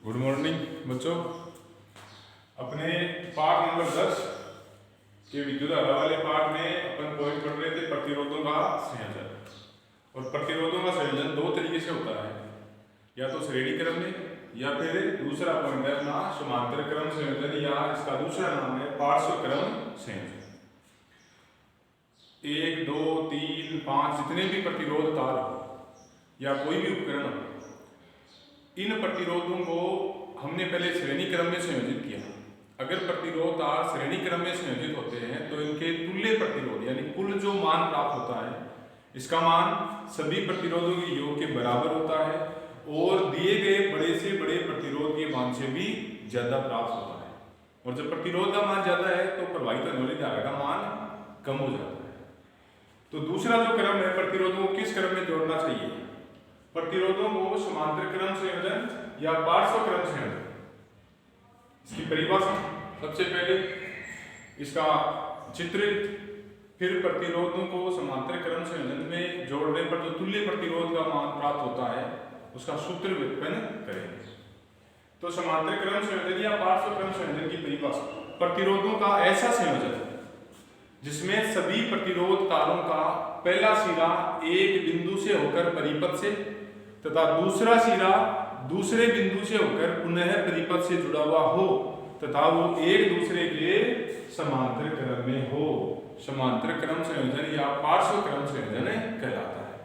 Good morning बच्चों। अपने पाठ नंबर 10 के विद्युत धारा वाले पाठ में अपन पॉइंट पढ़ रहे थे प्रतिरोधों का संयोजन। और प्रतिरोधों का संयोजन दो तरीके से होता है, या तो श्रेणी क्रम में, या फिर दूसरा पॉइंट है अपना समांतर क्रम संयोजन, या इसका दूसरा नाम है पार्श्व क्रम संयोजन। 1, 2, 3, 5 जितने भी प्रतिरोध तार हो या कोई भी उपकरण हो, इन प्रतिरोधों को हमने पहले श्रेणी क्रम में संयोजित किया। अगर प्रतिरोध तार श्रेणी क्रम में संयोजित होते हैं तो इनके तुल्य प्रतिरोध यानी कुल जो मान प्राप्त होता है, इसका मान सभी प्रतिरोधों के योग के बराबर होता है और दिए गए बड़े से बड़े प्रतिरोध के मान से भी ज्यादा प्राप्त होता है। और जब प्रतिरोध का मान ज्यादा है तो प्रवाहित होने वाली धारा का मान कम हो जाता है। तो दूसरा जो क्रम है, प्रतिरोधों को किस क्रम में जोड़ना चाहिए? प्रतिरोधों को समांतर क्रम संयोजन या पार्श्व क्रम संयोजन। इसकी परिभाषा सबसे पहले इसका चित्र, फिर प्रतिरोधों को समांतर क्रम संयोजन में जोड़ने पर जो तुल्य प्रतिरोध का मान प्राप्त होता है उसका सूत्र व्युत्पन्न करेंगे। तो समांतर क्रम संयोजन या पार्श्व क्रम संयोजन की परिभाषा, प्रतिरोधों का ऐसा संयोजन जिसमें सभी प्रतिरोध तारों का पहला सिरा एक बिंदु से होकर परिपथ से तथा दूसरा सिरा दूसरे बिंदु से होकर पुनः परिपथ से जुड़ा हुआ हो तथा वो एक दूसरे के समांतर क्रम में हो, समांतर क्रम संयोजन या पार्श्व क्रम संयोजन कहलाता है।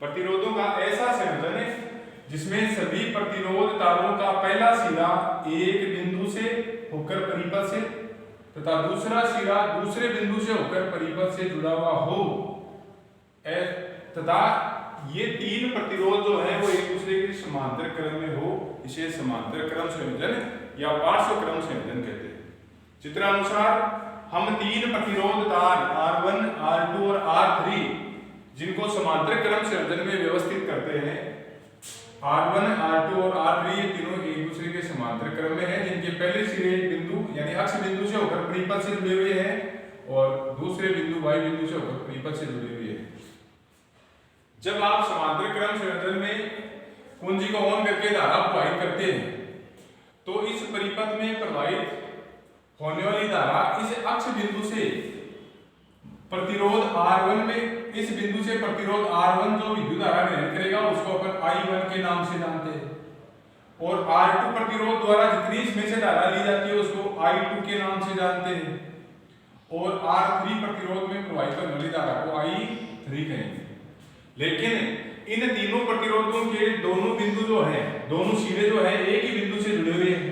प्रतिरोधों का ऐसा संयोजन जिसमें सभी प्रतिरोध तारों का पहला सिरा एक बिंदु से होकर परिपथ से तथा दूसरा सिरा दूसरे बिंदु से होकर परिपथ से जुड़ा हुआ हो तथा ये तीन प्रतिरोध जो है वो एक दूसरे के समांतर क्रम में हो, इसे समांतर क्रम संयोजन या पार्श्व क्रम संयोजन कहते हैं। चित्रानुसार हम तीन प्रतिरोध तार R1, R2 और R3 जिनको समांतर क्रम संयोजन में व्यवस्थित करते हैं। R1, R2 और R3 ये तीनों एक दूसरे के समांतर क्रम में हैं, जिनके पहले सिरे बिंदु यानी अक्ष बिंदु से होकर परिपथ से जुड़े हुए हैं और दूसरे बिंदु y बिंदु से होकर परिपथ से जुड़े हुए हैं। जब आप समांतर क्रम संयोजन में कुंजी को ऑन करके धारा प्रवाहित करते हैं तो इस परिपथ में प्रवाहित होने वाली धारा इस अक्ष बिंदु से प्रतिरोध R1 में, इस बिंदु से प्रतिरोध R1 जो विद्युत धारा ग्रहण करेगा उसको अपन I1 के नाम से जानते हैं, और R2 प्रतिरोध द्वारा जितनी इसमें से धारा ली जाती है उसको I2 के नाम से जानते हैं, और R3 प्रतिरोध में प्रवाहित होने वाली धारा को I3 कहेंगे। लेकिन इन तीनों प्रतिरोधों के दोनों बिंदु जो है, दोनों सिरे जो है एक ही बिंदु से जुड़े हुए हैं,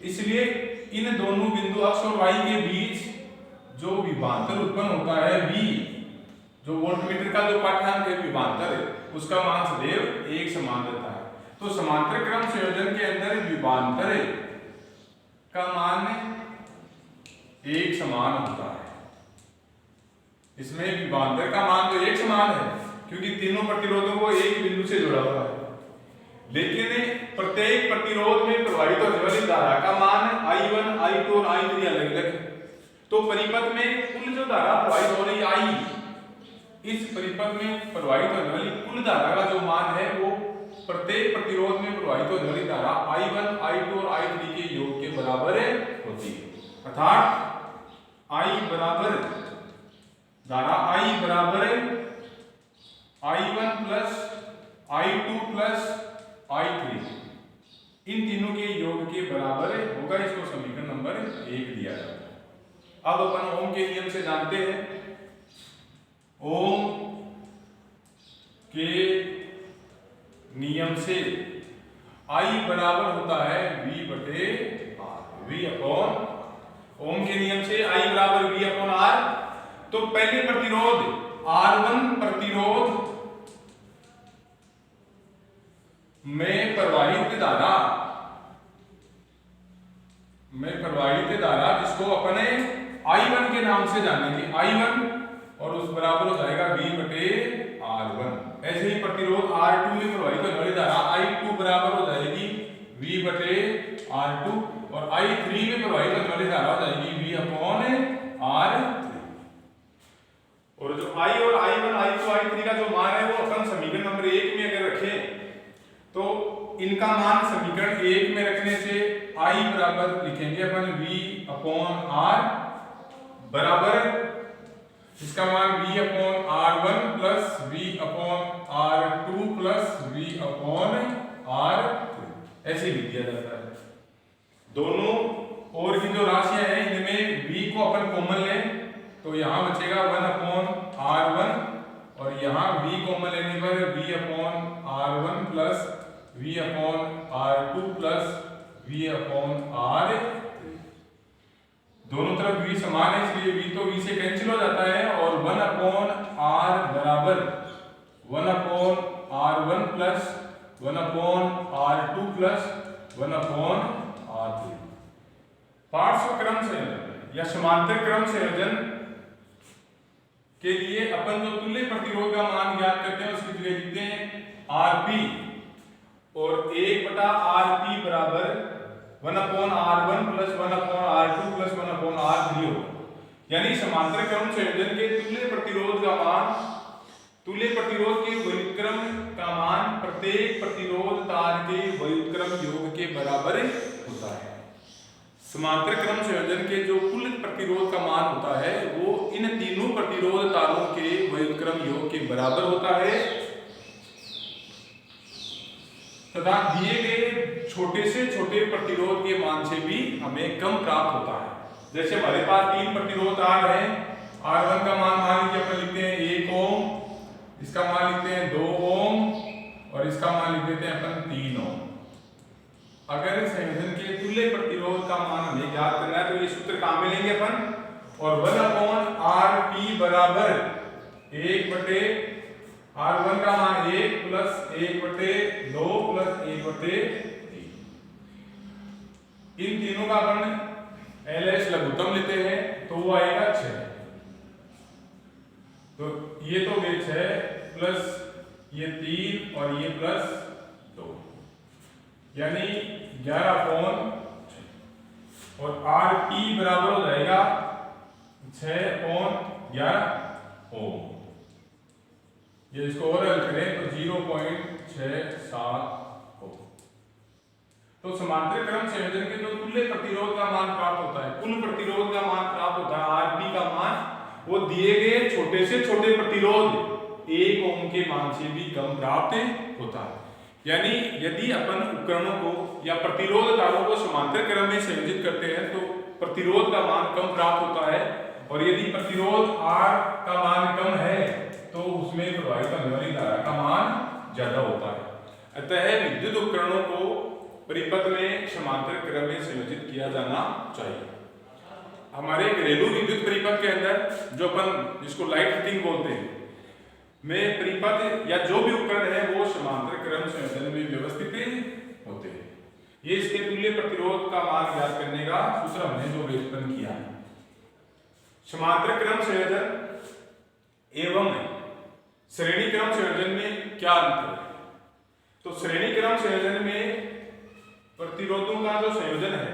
इसलिए इन दोनों बिंदु अक्ष और y के बीच जो विभवांतर उत्पन्न होता है V, जो वोल्टमीटर का जो पाठ्यांक है विभवांतर है, उसका मान सदैव एक समान रहता है। तो समांतर क्रम संयोजन के अंदर विभवांतर का मान एक समान होता है। इसमें विभवांतर का मान तो एक समान है क्योंकि तीनों प्रतिरोधों को एक बिंदु से जुड़ा हुआ है, लेकिन प्रत्येक प्रतिरोध में प्रवाहित होने वाली धारा का मान I1, I2 और I3 अलग अलग है। तो परिपथ में कुल जो धारा प्रवाहित हो रही I, इस परिपथ में प्रवाहित होने वाली कुल धारा का जो मान है वो प्रत्येक प्रतिरोध में प्रवाहित होने वाली धारा I1, I2 और I3 के योग के बराबर होती है। अर्थात I बराबर धारा I बराबर I1 plus I2 plus I3, इन तीनों के योग के बराबर होगा। इसको समीकरण नंबर 1 दिया जाता है। अब अपन ओम के नियम से जानते हैं। ओम के नियम से I बराबर होता है V बटे R, V अपॉन, ओम के नियम से I बराबर V अपॉन R। तो पहले प्रतिरोध R1 प्रतिरोध में प्रवाहित धारा जिसको अपने I1 के नाम से जानेंगे, I1, और उस बराबर हो जाएगा V बटे R1। ऐसे ही प्रतिरोध R2 में प्रवाहित होने वाली धारा I2 बराबर हो जाएगी V बटे R2, और I3 में प्रवाहित होने वाली धारा हो जाएगी V अपॉन R3। और जो I और I1, I2, I3 का जो मान है वो अपन समीकरण नंबर 1 में अगर रखें तो इनका मान समीकरण 1 में रखने से I बराबर लिखेंगे अपन V अपॉन R बराबर इसका मान V upon R1 plus V upon R2 plus V upon R3 ऐसे लिख दिया जाता है। दोनों और की जो राशियां हैं इनमें V को अपन कॉमन लें तो यहाँ बचेगा 1 अपॉन R1 और यहाँ V कॉमन लेने पर V upon R1 plus V upon R2 plus V upon R3। दोनों तरफ V समान है इसलिए V तो V से कैंसिल हो जाता है और 1 अपॉन R बराबर 1 upon R1 plus 1 upon R2 plus 1 upon R3। पार्श्व क्रम संयोजन या समांतर क्रम संयोजन के लिए अपन जो तुल्य प्रतिरोध का मान ज्ञात करते हैं उसकी जगह लिखते हैं Rp और 1/Rp बराबर 1 upon R1 plus 1 upon R2 plus 1 upon R3 होगा। यानी समांतर क्रम संयोजन के तुल्य प्रतिरोध का मान तुल्य प्रतिरोध के व्युत्क्रम का मान प्रत्येक प्रतिरोध तार के व्युत्क्रम योग के बराबर होता है। समांतर क्रम संयोजन के जो कुल प्रतिरोध का मान होता है वो इन तीनों प्रतिरोध तारों के व्युत्क्रम योग के बराबर होता है तथा दिए गए छोटे से छोटे प्रतिरोध के मान से भी हमें कम प्राप्त होता है। जैसे हमारे पास 3 प्रतिरोध तार हैं, R1 का मान मान लीजिए अपन लिखते हैं 1 ओम, इसका मान लिखते हैं 2 ओम और इसका मान लिख देते हैं अपन 3 ओम। अगर संयोजन के तुल्य प्रतिरोध का मान हमें ज्ञात करना है तो ये सूत्र कहाँ में लेंगे अपन और 1 अपॉन Rp बराबर 1 R1 का मान 1 प्लस 1/2 प्लस 1/3। इन तीनों का अपन LS लघुत्तम लेते हैं तो वो आएगा 6। तो ये तो गए 6 प्लस ये 3 और ये प्लस 2 यानी 11/6 और Rp बराबर हो जाएगा 6/11 ओम। ये इसको और हल करें तो 0.67 हो। तो समांतर क्रम संयोजन के जो तुल्य प्रतिरोध का मान प्राप्त होता है, कुल प्रतिरोध का मान प्राप्त होता है Rp का मान, वो दिए गए छोटे से छोटे प्रतिरोध 1 ओम के मान से भी कम प्राप्त होता है। यानी यदि अपन उपकरणों को या प्रतिरोध तारों को समांतर क्रम में संयोजित करते हैं तो प्रतिरोध का मान कम प्राप्त होता है और यदि प्रतिरोध R का मान कम है तो उसमें प्रवाहित होने वाली धारा का मान ज्यादा होता है। अतः विद्युत उपकरणों को परिपथ में समांतर क्रम में संयोजित किया जाना चाहिए। हमारे घरेलू विद्युत परिपथ के अंदर जो अपन जिसको लाइट फिटिंग बोलते हैं में परिपथ या जो भी उपकरण है वो समांतर क्रम संयोजन में व्यवस्थित होते हैं। ये इसके तुल्य प्रतिरोध का मान ज्ञात करने का सूत्र हमने जो व्युत्पन्न किया है। समांतर क्रम संयोजन एवं श्रेणी क्रम संयोजन में क्या अंतर है? तो श्रेणी क्रम संयोजन में प्रतिरोधों का जो संयोजन है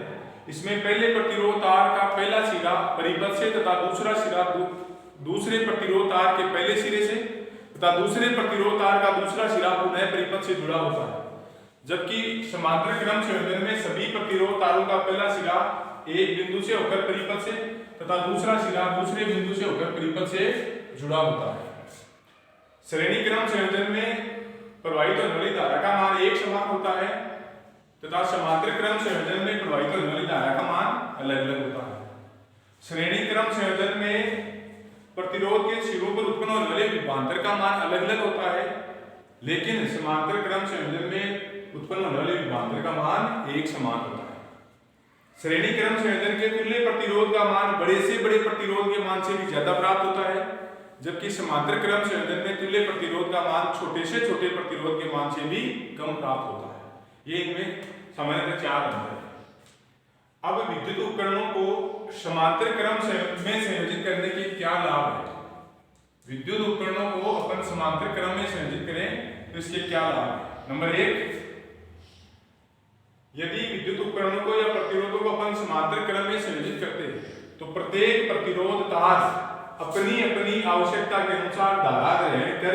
इसमें पहले प्रतिरोध तार का पहला सिरा परिपथ से तथा दूसरा सिरा दूसरे प्रतिरोध तार के पहले सिरे से तथा दूसरे प्रतिरोध तार का दूसरा सिरा पुनः परिपथ से जुड़ा होता है। जबकि समांतर क्रम संयोजन में सभी प्रतिरोध तारों का पहला सिरा एक बिंदु से होकर परिपथ से तथा दूसरा सिरा दूसरे बिंदु से होकर परिपथ से जुड़ा होता है। श्रेणी क्रम संयोजन में प्रवाहित होने वाली धारा का मान एक समान होता है तथा समांतर क्रम संयोजन में प्रवाहित होने वाली धारा का मान अलग अलग होता है। श्रेणी क्रम संयोजन में प्रतिरोध के सिरों पर उत्पन्न होने वाले विभवांतर का मान अलग अलग होता है, लेकिन समांतर क्रम संयोजन में उत्पन्न होने वाले विभवांतर का मान एक समान होता है। श्रेणी क्रम संयोजन के तुल्य प्रतिरोध का मान बड़े से बड़े प्रतिरोध के मान से भी ज्यादा प्राप्त होता है, जबकि समांतर क्रम संयोजन में तुल्य प्रतिरोध का मान छोटे से छोटे प्रतिरोध के मान से भी कम प्राप्त होता है। ये इनमें सामान्यतः 4 अंतर है। अब विद्युत उपकरणों को समांतर क्रम में संयोजित करने के क्या लाभ है? विद्युत उपकरणों को अपन समांतर क्रम में संयोजित करें तो इसके क्या लाभ है? नंबर 1, यदि विद्युत उपकरणों को या प्रतिरोधों को अपन समांतर क्रम में संयोजित करते हैं तो प्रत्येक प्रतिरोध तार अपनी अपनी आवश्यकता के अनुसार धारा ग्रहण कर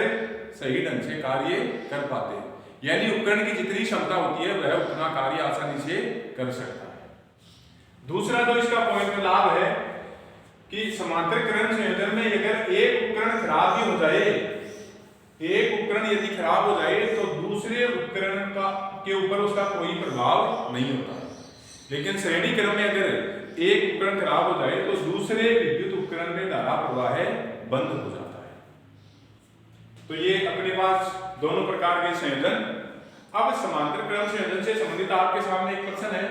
सही ढंग से कार्य कर पाते हैं। यानी उपकरण की जितनी क्षमता होती है वह उतना कार्य आसानी से कर सकता है। दूसरा जो इसका पॉइंट लाभ है कि समांतरकरण संयोजन में अगर एक उपकरण खराब भी हो जाए, एक उपकरण यदि खराब हो जाए तो दूसरे उपकरण का के ऊपर उसका कोई प्रभाव नहीं होता। लेकिन श्रेणी क्रम में अगर एक उपकरण खराब हो जाए तो दूसरे विद्युत उपकरण में धारा प्रवाह बंद हो जाता है। तो ये अपने पास दोनों प्रकार के संयोजन। अब समांतर क्रम संयोजन से संबंधित आपके सामने एक प्रश्न है,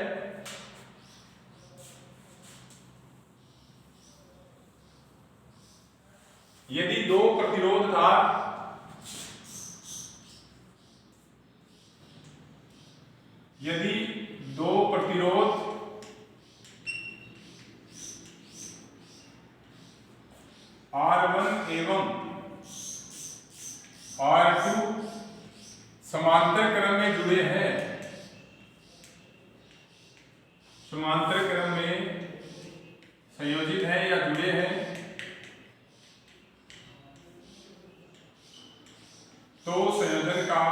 यदि दो प्रतिरोध धार R1 एवं R2 समांतर क्रम में जुड़े हैं, समांतर क्रम में संयोजित है या जुड़े हैं, तो संयोजन का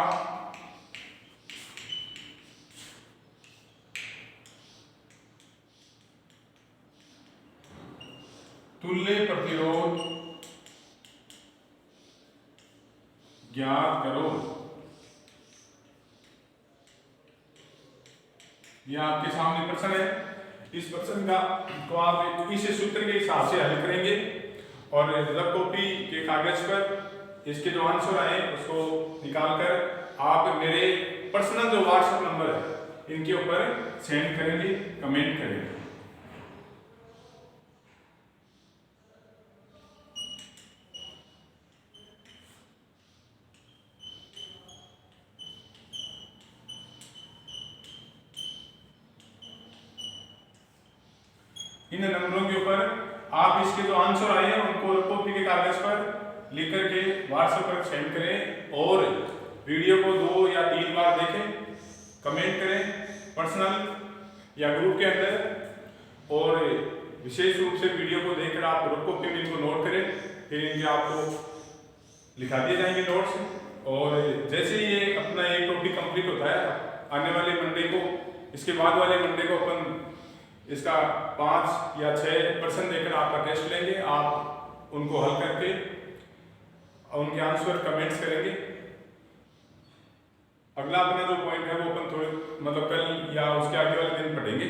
तुल्य प्रतिरोध ज्ञात करो। यह आपके सामने प्रश्न है। इस प्रश्न का तो आप इस सूत्र के हिसाब से हल करेंगे और रफ कॉपी के कागज पर इसके जो आंसर आए उसको निकालकर आप मेरे पर्सनल जो व्हाट्सएप नंबर है इनके ऊपर सेंड करेंगे, कमेंट करेंगे। इन नंबरों के ऊपर आप इसके जो आंसर आए हैं उनको कॉपी के कागज पर लिख करके व्हाट्सएप पर सेंड करें और वीडियो को 2 या 3 बार देखें, कमेंट करें पर्सनल या ग्रुप के अंदर, और विशेष रूप से वीडियो को देखकर आप ग्रुप कॉपी में इनको नोट करें। फिर इनके आपको लिखा दिए जाएंगे नोट्स, और जैसे ही ये अपना एक टॉपिक कंप्लीट होता है आने वाले मंडे को, इसके बाद वाले मंडे को अपन इसका 5 या 6% देकर आपका टेस्ट लेंगे। आप उनको हल करके उनके आंसर कमेंट्स करेंगे। अगला अपना जो पॉइंट है वो अपन थोड़े मतलब कल या उसके आगे वाले दिन पढ़ेंगे।